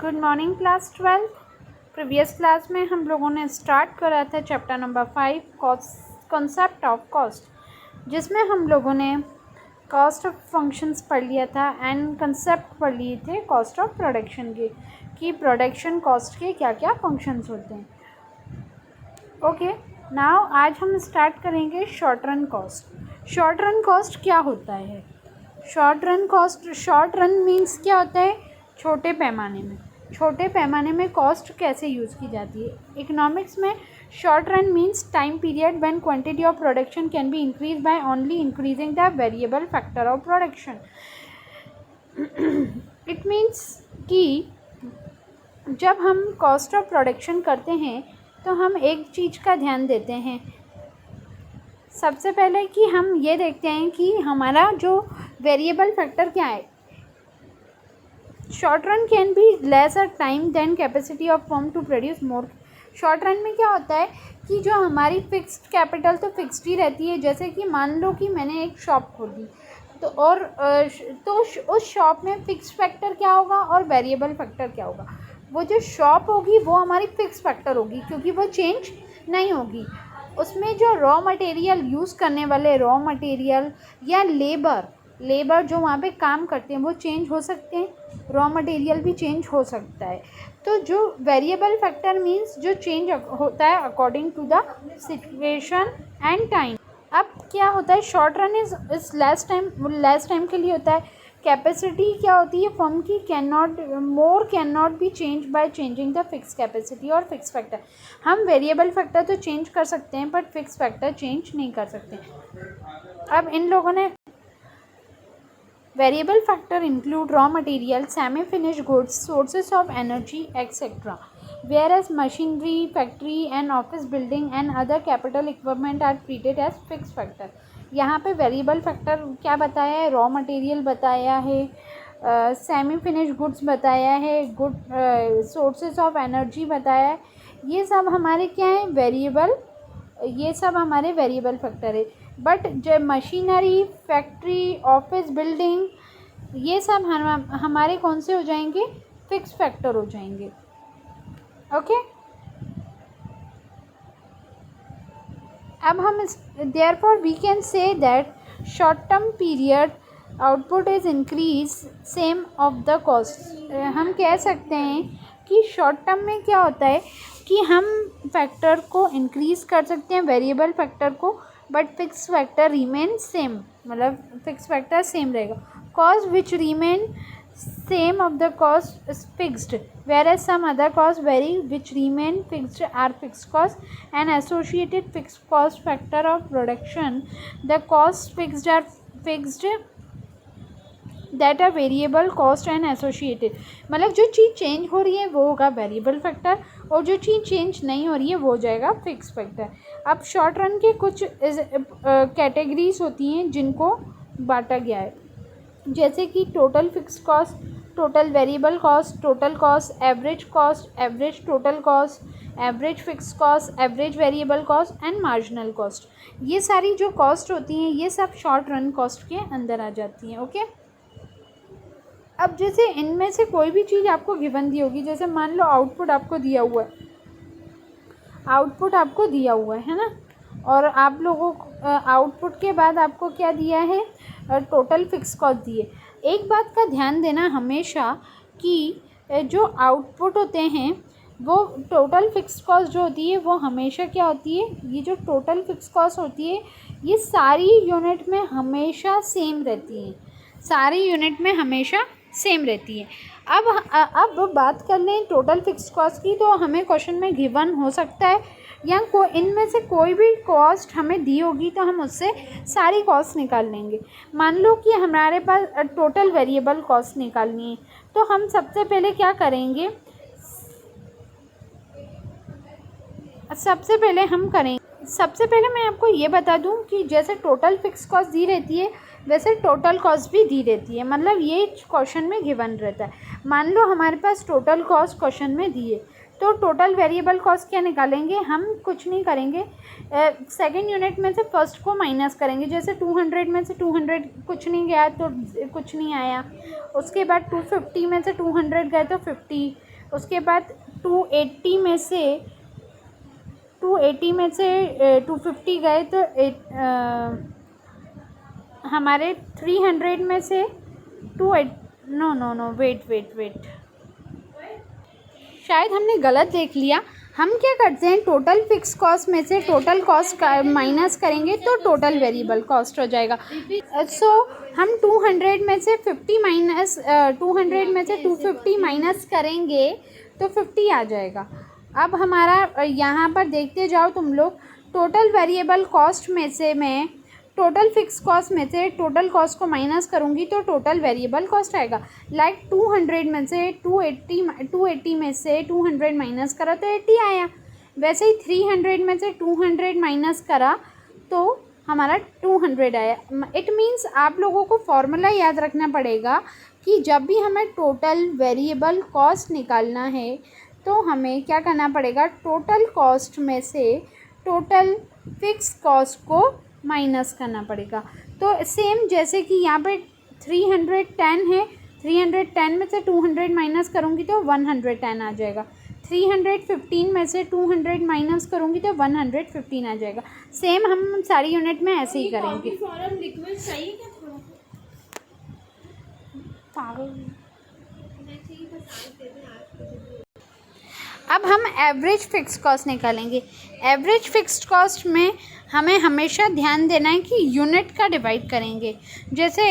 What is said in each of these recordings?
Good morning class 12। Previous class में हम लोगों ने स्टार्ट करा था chapter number 5 concept of cost, जिसमें हम लोगों ने कॉस्ट ऑफ फंक्शंस पढ़ लिया था एंड कंसेप्ट पढ़ लिए थे कॉस्ट ऑफ प्रोडक्शन के, कि प्रोडक्शन कॉस्ट के क्या क्या फंक्शंस होते हैं। ओके, नाउ आज हम स्टार्ट करेंगे short run cost. Short run cost क्या होता है? Short run cost, short run means क्या होता है? छोटे पैमाने में कॉस्ट कैसे यूज़ की जाती है। इकोनॉमिक्स में short run means time period when quantity of production can be increase by only increasing the variable factor of production. It means कि जब हम कॉस्ट ऑफ प्रोडक्शन करते हैं तो हम एक चीज़ का ध्यान देते हैं। सबसे पहले कि हम ये देखते हैं कि हमारा जो वेरिएबल फैक्टर क्या है। Short run can be lesser time than capacity of firm to produce more. Short run में क्या होता है कि जो हमारी फिक्स्ड कैपिटल तो फिक्स्ड ही रहती है। जैसे कि मान लो कि मैंने एक शॉप खोली तो उस शॉप में फिक्स फैक्टर क्या होगा और वेरिएबल फैक्टर क्या होगा। वो जो शॉप होगी वो हमारी फिक्स फैक्टर होगी क्योंकि वो चेंज नहीं होगी। उसमें जो रॉ मटेरियल यूज़ करने वाले रॉ मटेरियल या लेबर जो वहाँ पे काम करते हैं वो चेंज हो सकते हैं, रॉ मटेरियल भी चेंज हो सकता है। तो जो वेरिएबल फैक्टर मीन्स जो चेंज होता है according to the situation and time. अब क्या होता है, short run is less time के लिए होता है। कैपेसिटी क्या होती है फर्म की, can not be change by changing the fix capacity और फिक्स फैक्टर। हम वेरिएबल फैक्टर तो चेंज कर सकते हैं बट फिक्स फैक्टर चेंज नहीं कर सकते। अब इन लोगों ने variable factor include raw material, semi finished goods, sources of energy etcetera, whereas machinery, factory and office building and other capital equipment are treated as fixed factor। यहाँ पे variable factor क्या बताया है? रॉ मटेरियल बताया है, semi finish goods बताया है, sources of energy बताया है। ये सब हमारे क्या है? ये सब हमारे वेरिएबल फैक्टर है। बट जो मशीनरी, फैक्ट्री, ऑफिस बिल्डिंग, ये सब हमारे कौन से हो जाएंगे? फिक्स फैक्टर हो जाएंगे। ओके, अब हम therefore we can say that short term period output is increase same of the cost। हम कह सकते हैं कि शॉर्ट टर्म में क्या होता है कि हम फैक्टर को इंक्रीज़ कर सकते हैं, वेरिएबल फैक्टर को, but fix factor remain same, मतलब फिक्स फैक्टर सेम रहेगा। Cost which remain same of the cost is fixed, whereas some other costs vary which remain fixed are fixed cost and associated fixed cost factor of production। The costs fixed are fixed that are variable cost and associated। मतलब जो चीज़ change हो रही है वो होगा variable factor और जो चीज़ change नहीं हो रही है वो हो जाएगा फिक्स फैक्टर। अब शॉर्ट रन के कुछ कैटेगरीज होती हैं जिनको बांटा गया है, जैसे कि total fix cost, total variable cost, total cost, average total cost, average fix cost, average variable cost and marginal cost. ये सारी जो कॉस्ट होती हैं ये सब शॉर्ट रन कॉस्ट के अंदर आ जाती हैं। ओके, अब जैसे इनमें से कोई भी चीज़ आपको गिवन दी होगी, जैसे मान लो आउटपुट आपको दिया हुआ है ना, और आप लोगों को आउटपुट के बाद आपको क्या दिया है? टोटल फिक्स कॉस्ट दिए। एक बात का ध्यान देना हमेशा कि जो आउटपुट होते हैं वो टोटल फिक्स कॉस्ट जो होती है वो हमेशा क्या होती है? ये जो टोटल फिक्स कॉस्ट होती है ये सारी यूनिट में हमेशा सेम रहती है। अब बात कर लें टोटल फिक्स कॉस्ट की, तो हमें क्वेश्चन में गिवन हो सकता है या इनमें से कोई भी कॉस्ट हमें दी होगी तो हम उससे सारी कॉस्ट निकाल लेंगे। मान लो कि हमारे पास टोटल वेरिएबल कॉस्ट निकालनी है, तो हम सबसे पहले क्या करेंगे? सबसे पहले मैं आपको ये बता दूं कि जैसे टोटल फिक्स कॉस्ट दी रहती है वैसे टोटल कॉस्ट भी दी रहती है, मतलब ये क्वेश्चन में गिवन रहता है। मान लो हमारे पास टोटल कॉस्ट क्वेश्चन में दी है तो टोटल वेरिएबल कॉस्ट क्या निकालेंगे? हम कुछ नहीं करेंगे, सेकंड यूनिट में से फर्स्ट को माइनस करेंगे। जैसे 200 में से 200 कुछ नहीं गया तो कुछ नहीं आया, उसके बाद 250 में से 200 गए तो 50, उसके बाद 280 में से 250 गए तो हमारे 300 में से नो वेट, शायद हमने गलत देख लिया। हम क्या करते हैं, टोटल फिक्स कॉस्ट में से टोटल कॉस्ट माइनस करेंगे तो टोटल वेरिएबल कॉस्ट हो जाएगा। सो हम 200 में से 50 माइनस 200 में से 250 माइनस करेंगे तो 50 आ जाएगा। अब हमारा यहाँ पर देखते जाओ तुम लोग, टोटल वेरिएबल कॉस्ट में से मैं टोटल फिक्स कॉस्ट में से टोटल कॉस्ट को माइनस करूँगी तो टोटल वेरिएबल कॉस्ट आएगा। लाइक 200 में से 280 में से 200 माइनस करा तो 80 आया। वैसे ही 300 में से 200 माइनस करा तो हमारा 200 आया। इट मीन्स आप लोगों को फॉर्मूला याद रखना पड़ेगा कि जब भी हमें टोटल वेरिएबल कॉस्ट निकालना है तो हमें क्या करना पड़ेगा, टोटल कॉस्ट में से टोटल फिक्स कॉस्ट को माइनस करना पड़ेगा। तो सेम जैसे कि यहाँ पे 310 है, 310 में से 200 माइनस करूँगी तो 110 आ जाएगा। 315 में से 200 माइनस करूँगी तो 115 आ जाएगा। सेम हम सारी यूनिट में ऐसे ही करेंगे। अब हम एवरेज फिक्स कॉस्ट निकालेंगे। एवरेज फिक्स कॉस्ट में हमें हमेशा ध्यान देना है कि यूनिट का डिवाइड करेंगे। जैसे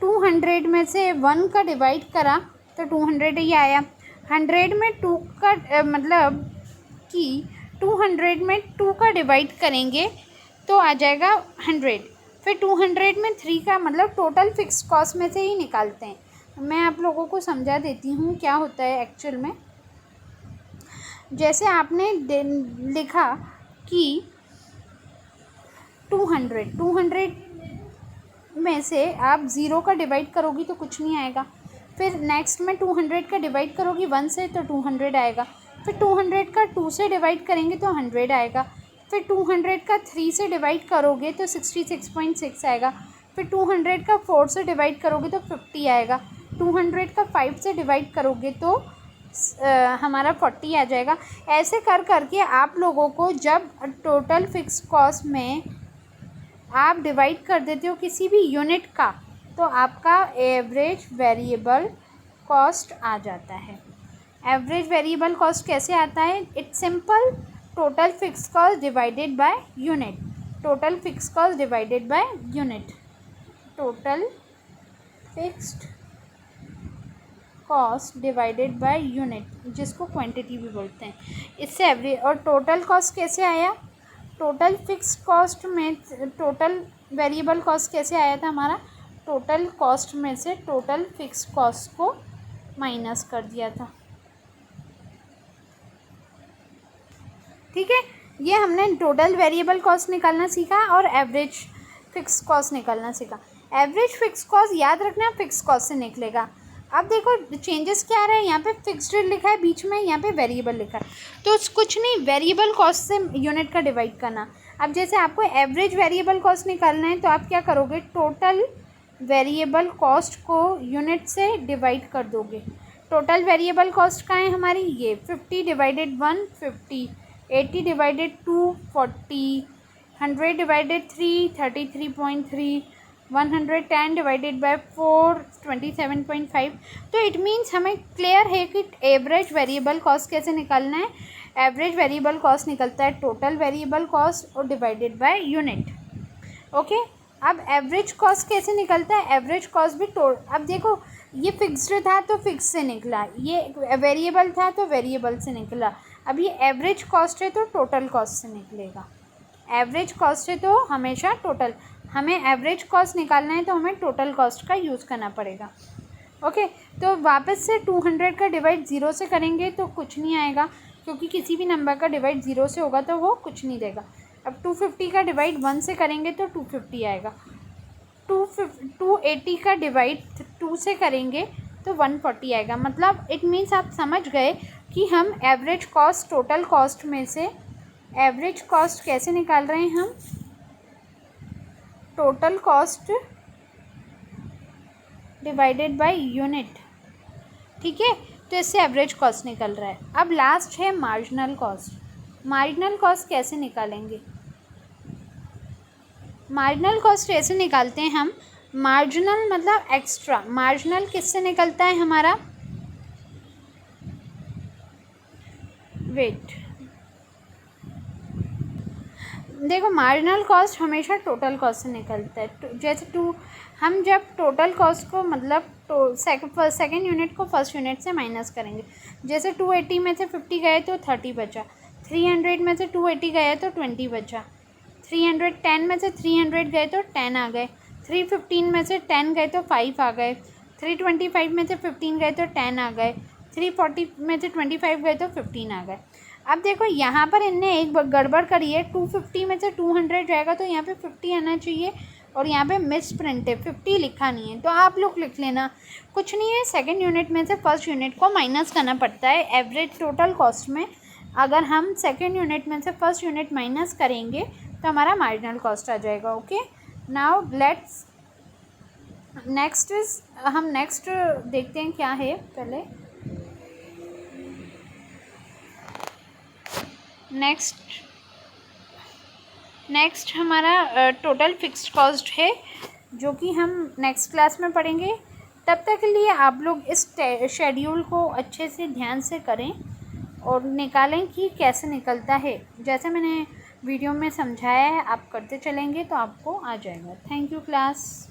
200 में से 1 का डिवाइड करा तो 200 ही आया। 100 में 2 का मतलब कि 200 में 2 का डिवाइड करेंगे तो आ जाएगा 100। फिर 200 में 3 का मतलब टोटल फिक्स कॉस्ट में से ही निकालते हैं। मैं आप लोगों को समझा देती हूँ क्या होता है एक्चुअल में। जैसे आपने लिखा कि 200 में से आप 0 का डिवाइड करोगी तो कुछ नहीं आएगा। फिर नेक्स्ट में 200 का डिवाइड करोगी 1 से तो 200 आएगा। फिर 200 का 2 से डिवाइड करेंगे तो 100 आएगा। फिर 200 का 3 से डिवाइड करोगे तो 66.6 आएगा। फिर 200 का 4 से डिवाइड करोगे तो 50 आएगा। 200 का 5 से डिवाइड करोगे तो हमारा 40 आ जाएगा। ऐसे कर करके आप लोगों को जब टोटल फिक्स कॉस्ट में आप डिवाइड कर देते हो किसी भी यूनिट का तो आपका एवरेज वेरिएबल कॉस्ट आ जाता है। एवरेज वेरिएबल कॉस्ट कैसे आता है? It's simple, total fix cost divided by unit. Total fix cost divided by unit. Total fixed cost divided by unit, जिसको क्वांटिटी भी बोलते हैं। इससे एवरेज और टोटल कॉस्ट कैसे आया? टोटल फिक्स कॉस्ट में टोटल वेरिएबल कॉस्ट कैसे आया था हमारा? टोटल कॉस्ट में से टोटल फिक्स कॉस्ट को माइनस कर दिया था। ठीक है, ये हमने टोटल वेरिएबल कॉस्ट निकालना सीखा और एवरेज फिक्स कॉस्ट निकालना सीखा। एवरेज फिक्स कॉस्ट याद रखना फिक्स कॉस्ट से निकलेगा। अब देखो चेंजेस क्या आ रहा है, यहाँ पे फिक्स्ड लिखा है बीच में, यहाँ पे वेरिएबल लिखा है, तो कुछ नहीं, वेरिएबल कॉस्ट से यूनिट का डिवाइड करना। अब जैसे आपको एवरेज वेरिएबल कॉस्ट निकालना है तो आप क्या करोगे, टोटल वेरिएबल कॉस्ट को यूनिट से डिवाइड कर दोगे। टोटल वेरिएबल कॉस्ट का है हमारी ये 50 divided 1 50, 80 divided 2 40, 100 divided 3 33.3, 110 divided by 4 27.5। तो इट मीन्स हमें क्लियर है कि एवरेज वेरिएबल कॉस्ट कैसे निकालना है। एवरेज वेरिएबल कॉस्ट निकलता है टोटल वेरिएबल कॉस्ट और डिवाइडेड बाय यूनिट। ओके, अब एवरेज कॉस्ट कैसे निकलता है? एवरेज कॉस्ट भी अब देखो ये फिक्स्ड था तो फिक्स से निकला, ये वेरिएबल था तो वेरिएबल से निकला। अब ये एवरेज कॉस्ट है तो टोटल कॉस्ट से निकलेगा। एवरेज कॉस्ट है तो हमेशा टोटल, हमें एवरेज कॉस्ट निकालना है तो हमें टोटल कॉस्ट का यूज़ करना पड़ेगा। ओके, तो वापस से 200 का डिवाइड 0 से करेंगे तो कुछ नहीं आएगा, क्योंकि किसी भी नंबर का डिवाइड 0 से होगा तो वो कुछ नहीं देगा। अब 250 का डिवाइड 1 से करेंगे तो 250 आएगा। 280 का डिवाइड 2 से करेंगे तो 140 आएगा। मतलब इट मीन्स आप समझ गए कि हम एवरेज कॉस्ट टोटल कॉस्ट में से एवरेज कॉस्ट कैसे निकाल रहे हैं हम, total cost divided by unit. ठीक है, तो इससे एवरेज कॉस्ट निकल रहा है। अब लास्ट है मार्जिनल कॉस्ट। मार्जिनल कॉस्ट कैसे निकालेंगे? मार्जिनल कॉस्ट ऐसे निकालते हैं हम, मार्जिनल मतलब एक्स्ट्रा। मार्जिनल किससे निकलता है हमारा? वेट, देखो मार्जिनल कॉस्ट हमेशा टोटल कॉस्ट से निकलता है। जैसे हम जब टोटल कॉस्ट को मतलब सेकेंड यूनिट को फर्स्ट यूनिट से माइनस करेंगे, जैसे 280 में से 50 गए तो 30 बचा, 300 में से 280 गए तो 20 बचा, 310 में से 300 गए तो 10 आ गए, 315 में से 10 गए तो 5 आ गए, 325 में से 15 गए तो 10 आ गए, 340 में से 25 गए तो 15 आ गए। अब देखो यहाँ पर इनने एक गड़बड़ करी है, 250 में से 200 जाएगा तो यहाँ पे 50 आना चाहिए और यहाँ पे मिस प्रिंट है, 50 लिखा नहीं है। तो आप लोग लिख लेना, कुछ नहीं है, सेकंड यूनिट में से फर्स्ट यूनिट को माइनस करना पड़ता है एवरेज टोटल कॉस्ट में। अगर हम सेकंड यूनिट में से फर्स्ट यूनिट माइनस करेंगे तो हमारा मार्जिनल कॉस्ट आ जाएगा। ओके, नाउ लेट्स नेक्स्ट हम नेक्स्ट देखते हैं क्या है। पहले नेक्स्ट हमारा टोटल फिक्स्ड कॉस्ट है, जो कि हम नेक्स्ट क्लास में पढ़ेंगे। तब तक के लिए आप लोग इस शेड्यूल को अच्छे से ध्यान से करें और निकालें कि कैसे निकलता है। जैसे मैंने वीडियो में समझाया है आप करते चलेंगे तो आपको आ जाएगा। Thank you class.